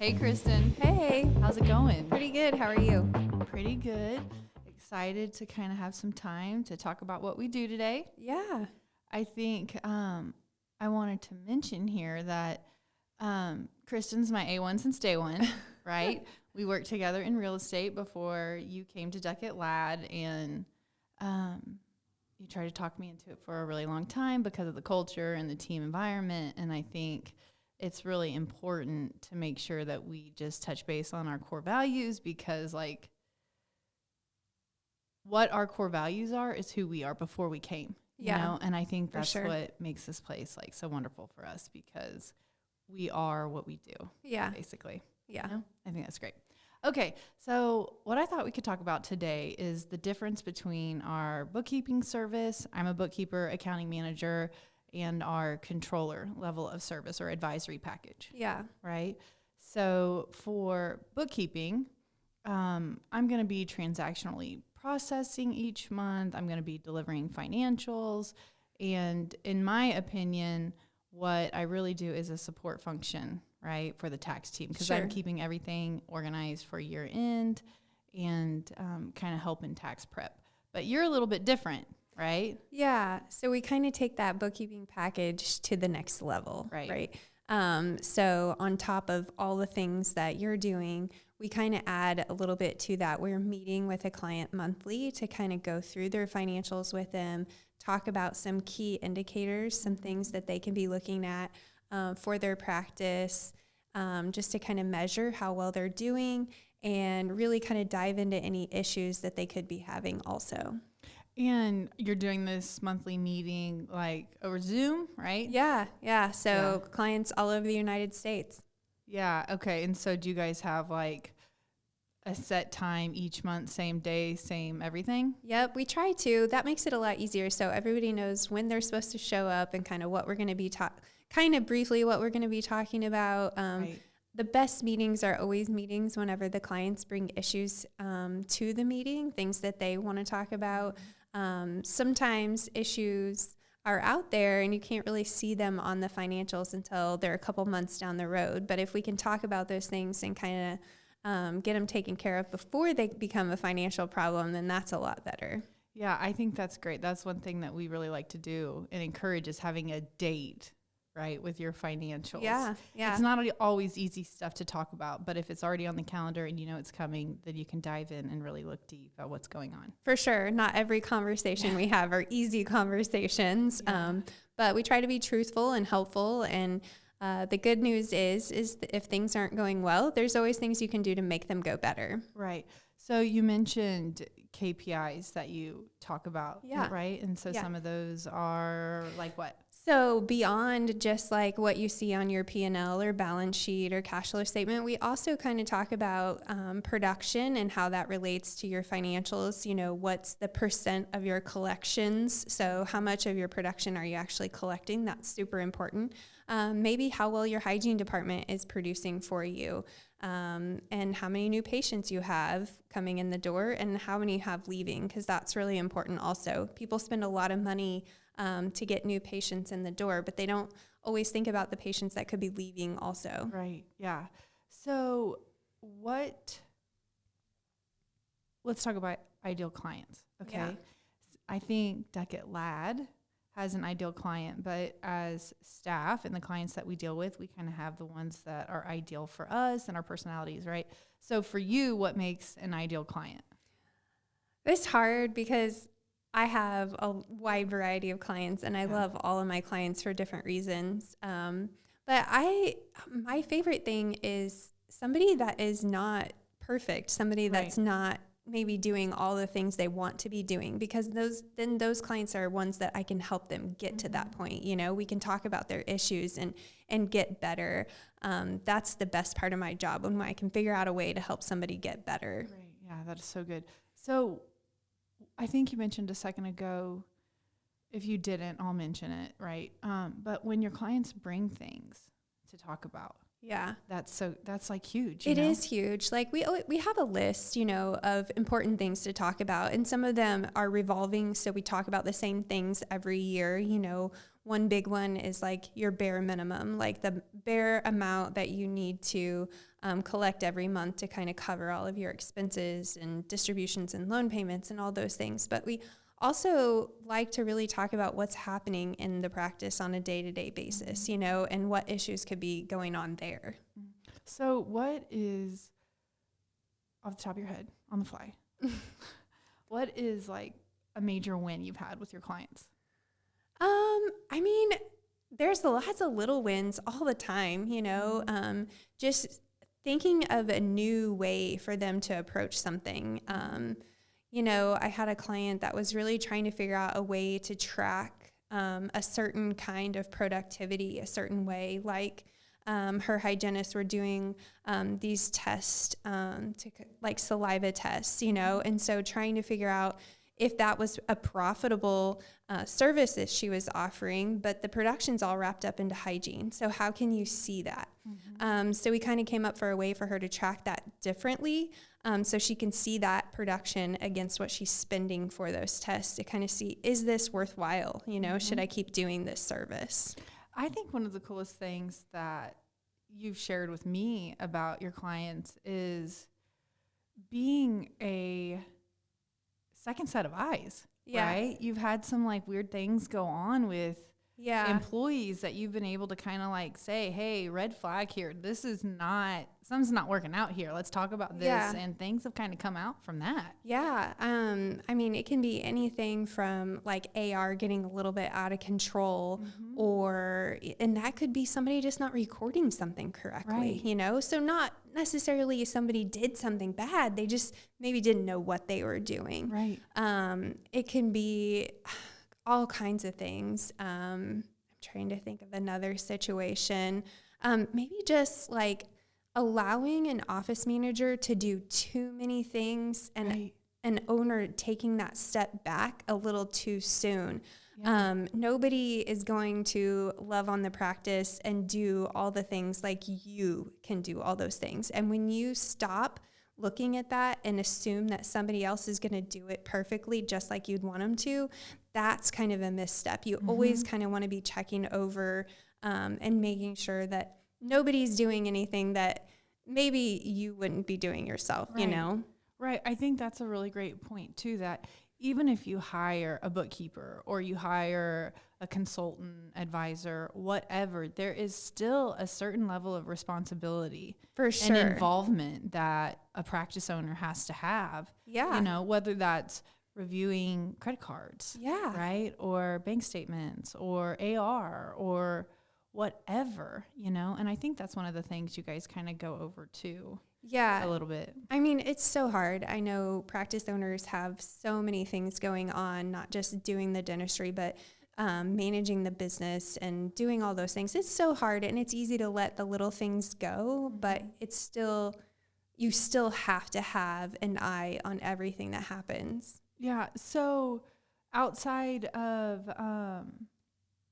Hey, Kristen. Hey, How's it going? pretty good. How are you? Pretty good. Excited to kind of have some time to talk about what we do today. Yeah. I think I wanted to mention here that Kristen's my A1 since day one, right? We worked together in real estate before you came to Duckett Ladd, and you tried to talk me into it for a really long time because of the culture and the team environment. And I think it's really important to make sure that we just touch base on our core values, because like what our core values are is who we are before we came, you know? And I think that's what makes this place like so wonderful for us, because we are what we do. Yeah. Basically. Yeah. You know? I think that's great. Okay, so what I thought we could talk about today is the difference between our bookkeeping service, I'm a bookkeeper, accounting manager, and our controller level of service or advisory package. Yeah. Right? So for bookkeeping, I'm going to be transactionally processing each month. I'm going to be delivering financials. And in my opinion, what I really do is a support function, right, for the tax team, because I'm keeping everything organized for year end and kind of helping tax prep. But you're a little bit different, right? Yeah. So we kind of take that bookkeeping package to the next level, right? So on top of all the things that you're doing, we kind of add a little bit to that. We're meeting with a client monthly to kind of go through their financials with them, talk about some key indicators, some things that they can be looking at for their practice, just to kind of measure how well they're doing and really kind of dive into any issues that they could be having also. And you're doing this monthly meeting like over Zoom, right? Yeah. So clients all over the United States. Yeah. Okay. And so do you guys have like a set time each month, same day, same everything? Yep, we try to. That makes it a lot easier. So everybody knows when they're supposed to show up and kind of what we're going to be kind of briefly what we're going to be talking about. The best meetings are always meetings whenever the clients bring issues to the meeting, things that they want to talk about. Sometimes issues are out there and you can't really see them on the financials until they're a couple months down the road. But if we can talk about those things and kind of get them taken care of before they become a financial problem, then that's a lot better. Yeah, I think that's great. That's one thing that we really like to do and encourage, is having a date, right, with your financials. Yeah. It's not always easy stuff to talk about, but if it's already on the calendar and you know it's coming, then you can dive in and really look deep at what's going on. For sure. Not every conversation we have are easy conversations, but we try to be truthful and helpful. And the good news is if things aren't going well, there's always things you can do to make them go better. Right. So you mentioned KPIs that you talk about, right? And so some of those are like what? So beyond just like what you see on your P&L or balance sheet or cash flow statement, we also kind of talk about production and how that relates to your financials. You know, what's the % of your collections? So how much of your production are you actually collecting? That's super important. Maybe how well your hygiene department is producing for you, and how many new patients you have coming in the door and how many you have leaving, because that's really important also. People spend a lot of money to get new patients in the door, but they don't always think about the patients that could be leaving also. Right. Yeah. So let's talk about ideal clients. Okay. Yeah. I think Duckett Ladd has an ideal client, but as staff and the clients that we deal with, we kind of have the ones that are ideal for us and our personalities, right? So for you, what makes an ideal client? It's hard because I have a wide variety of clients and I love all of my clients for different reasons. But my favorite thing is somebody that is not perfect, somebody that's not maybe doing all the things they want to be doing, because those clients are ones that I can help them get to that point. You know, we can talk about their issues and get better. That's the best part of my job, when I can figure out a way to help somebody get better. Right. Yeah, that is so good. So I think you mentioned a second ago, if you didn't, I'll mention it, right? But when your clients bring things to talk about, that's like huge. It is huge. Like we have a list, you know, of important things to talk about, and some of them are revolving. So we talk about the same things every year. You know, one big one is like your bare minimum, like the bare amount that you need to collect every month to kind of cover all of your expenses and distributions and loan payments and all those things. But we also like to really talk about what's happening in the practice on a day-to-day basis, you know, and what issues could be going on there. So what is, off the top of your head, on the fly, what is like a major win you've had with your clients? I mean, there's lots of little wins all the time, you know, just thinking of a new way for them to approach something. You know, I had a client that was really trying to figure out a way to track a certain kind of productivity a certain way, like her hygienists were doing these tests, like saliva tests, you know, and so trying to figure out if that was a profitable service that she was offering, but the production's all wrapped up into hygiene. So how can you see that? So we kind of came up for a way for her to track that differently, so she can see that production against what she's spending for those tests to kind of see, is this worthwhile? You know, should I keep doing this service? I think one of the coolest things that you've shared with me about your clients is being a second set of eyes, right? You've had some like weird things go on with employees that you've been able to kind of like say, hey, red flag here. This is not, something's not working out here. Let's talk about this. And things have kind of come out from that. I mean, it can be anything from like AR getting a little bit out of control and that could be somebody just not recording something correctly, you know? So not necessarily somebody did something bad. They just maybe didn't know what they were doing. Right. It can be all kinds of things. I'm trying to think of another situation. Maybe just like allowing an office manager to do too many things and an owner taking that step back a little too soon. Nobody is going to love on the practice and do all the things like you can do all those things. And when you stop looking at that and assume that somebody else is going to do it perfectly just like you'd want them to, that's kind of a misstep. You always kind of want to be checking over and making sure that nobody's doing anything that maybe you wouldn't be doing yourself, you know? Right. I think that's a really great point too, that even if you hire a bookkeeper or you hire a consultant, advisor, whatever, there is still a certain level of responsibility for sure and involvement that a practice owner has to have. You know, whether that's reviewing credit cards, right? Or bank statements or AR or whatever, you know? And I think that's one of the things you guys kind of go over too. A little bit. I mean, it's so hard. I know practice owners have so many things going on, not just doing the dentistry, but managing the business and doing all those things. It's so hard, and it's easy to let the little things go, but it's still, you still have to have an eye on everything that happens. Yeah. So outside of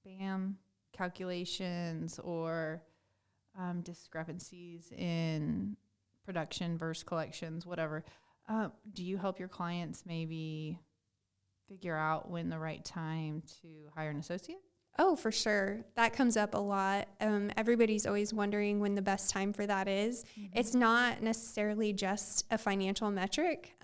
BAM calculations or discrepancies in production versus collections, whatever, do you help your clients maybe figure out when the right time to hire an associate? Oh, for sure. That comes up a lot. Everybody's always wondering when the best time for that is. It's not necessarily just a financial metric.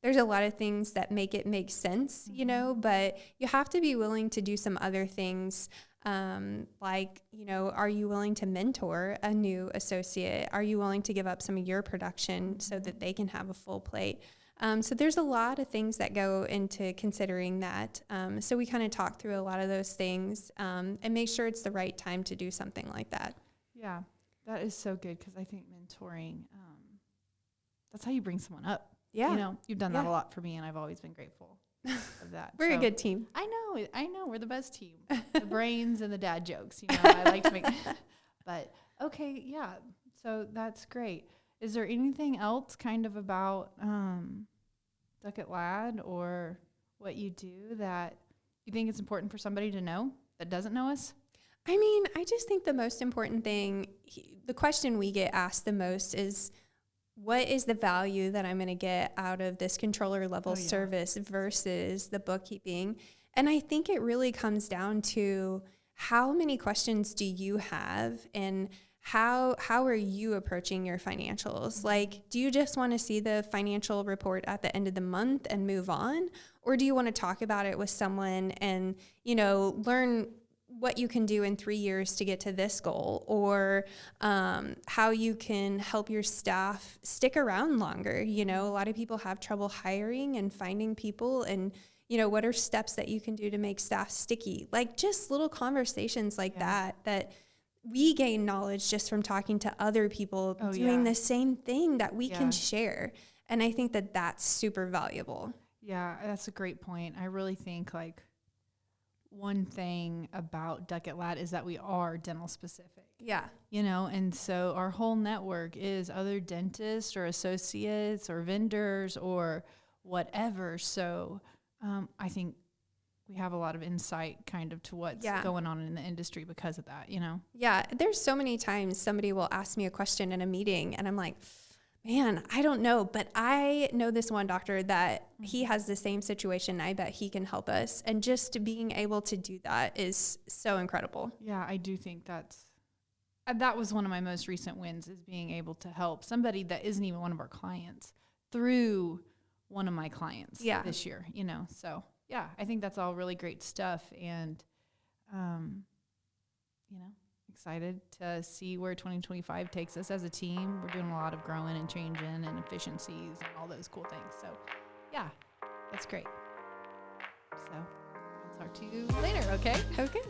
There's a lot of things that make it make sense, you know, but you have to be willing to do some other things. Like, you know, are you willing to mentor a new associate? Are you willing to give up some of your production so that they can have a full plate? So there's a lot of things that go into considering that. So we kind of talk through a lot of those things and make sure it's the right time to do something like that. Yeah, that is so good because I think mentoring, that's how you bring someone up. Yeah. You know, you've done that a lot for me, and I've always been grateful of that. We're a good team. I know. We're the best team. The brains and the dad jokes, you know, I like to make, but okay. Yeah. So that's great. Is there anything else kind of about Duckett Ladd or what you do that you think it's important for somebody to know that doesn't know us? I mean, I just think the most important thing, the question we get asked the most is, what is the value that I'm going to get out of this controller level service versus the bookkeeping? And I think it really comes down to how many questions do you have, and how are you approaching your financials? Like, do you just want to see the financial report at the end of the month and move on? Or do you want to talk about it with someone and, learn what you can do in 3 years to get to this goal, or how you can help your staff stick around longer? A lot of people have trouble hiring and finding people, and what are steps that you can do to make staff sticky? Like, just little conversations like that we gain knowledge just from talking to other people doing the same thing that we can share. And I think that that's super valuable. Yeah, that's a great point. I really think like one thing about Duckett Ladd is that we are dental specific. Yeah. And so our whole network is other dentists or associates or vendors or whatever. So I think we have a lot of insight kind of to what's going on in the industry because of that, Yeah. There's so many times somebody will ask me a question in a meeting and I'm like, man, I don't know, but I know this one doctor that he has the same situation. I bet he can help us. And just being able to do that is so incredible. Yeah, I do think that was one of my most recent wins, is being able to help somebody that isn't even one of our clients through one of my clients this year, so. Yeah, I think that's all really great stuff, and, excited to see where 2025 takes us as a team. We're doing a lot of growing and changing and efficiencies and all those cool things. So, yeah, that's great. So, I'll talk to you later, okay? Okay.